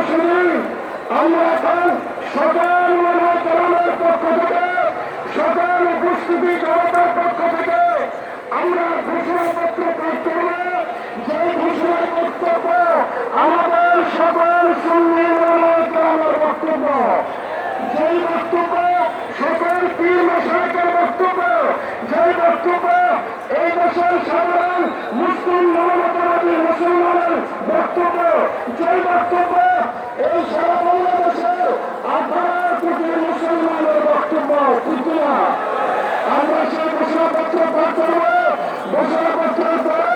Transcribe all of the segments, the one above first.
শুনি আমরা এখন সকল মানবতার পক্ষ থেকে সকল উপস্থিতি জনতার পক্ষ থেকে আমরা ঘোষণাপত্র পাঠ করব। যে ঘোষণার বক্তব্য আমাদের সকল সুন্নি মানবতার বক্তব্য, যেই বক্তব্য সকল পীর মাশায়েখের বক্তব্য, যেই বক্তব্য এই দেশের সাধারণ মুসলিম মানবতাবাদী মুসলমানের বক্তব্য, যেই বক্তব্য এই সারা বাংলাদেশের 18 কোটি মুসলমানের বক্তব্য। ঠিক না? আমরা সেই ঘোষণাপত্র পাঠ করব। ঘোষণাপত্রের পরে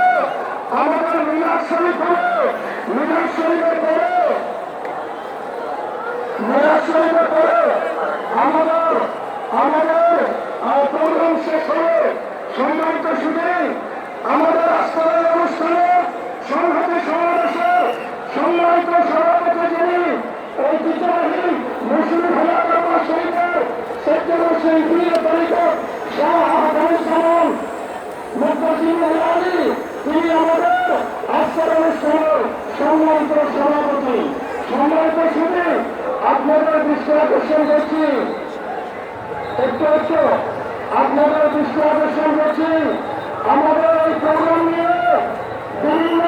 আমাদের মিলাদ শরীফ হবে। মিলাদ শরীফের পরে আমাদের প্রোগ্রাম শেষ হয়ে সম্মানিত শুধু আমাদের আজকের অনুষ্ঠানে সংহতি সমাবেশের সম্মানিত সভাপতি যিনি ঐতিহ্যবাহী মুসলিম হেলাকাবা শরীফের সেক্টর শিল্পীর তালিকা শাহ আহমদ মুক্তাসিম আলী, তিনি আমাদের আজকের অনুষ্ঠানের সম্মানিত সভাপতি। সম্মানিত শুধু আপনাদের দৃষ্টি আকর্ষণ করছি, একটু আপনাদের দৃষ্টি আকর্ষণ করছি আমাদের এই প্রোগ্রাম নিয়ে বিভিন্ন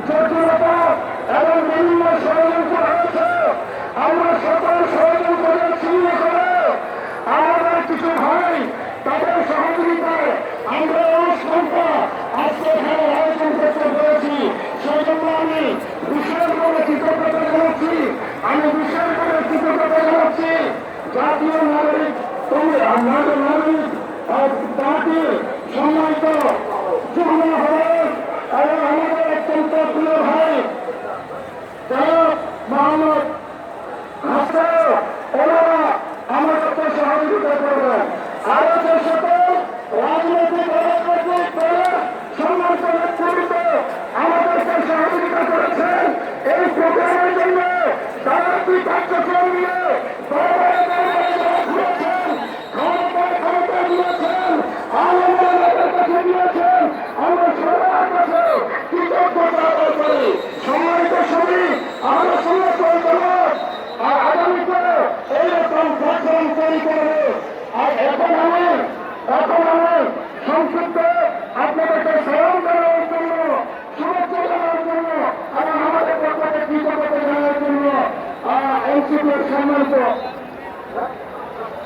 জটিলতা এবং বিভিন্ন ষড়যন্ত্র হয়েছে। আমরা সকল ষড়যন্ত্রকে ছিন্ন করে আমাদের কিছু ভাই তাদের সহযোগিতায় আমরা অনুষ্ঠানটা আজকে এখানে আয়োজন করতে পেরেছি। সেই জন্য আমি বিশেষভাবে কৃতজ্ঞতা জানাচ্ছি। জাতীয় নাগরিক পার্টি সম্মানিত যুগ্ম আহ্বায়ক এবং আমাদের অত্যন্ত প্রিয় ভাই মোহাম্মদ হাসান, ওনারা আমাদেরকে সহযোগিতা করবেন। আরো যে সকল রাজনৈতিক সম্মানিত নেতৃত্ব আমাদেরকে সহযোগিতা করেছেন এই প্রোগ্রামের জন্য, তারা দুই কার্যক্রম নিয়ে আমরা সবার কাছে কৃতজ্ঞতা করি। সম্মানিত সঙ্গী, আমরা সঙ্গে আর আগামীতে এইরকম প্ল্যাটফর্ম তৈরি করবে। আর এখন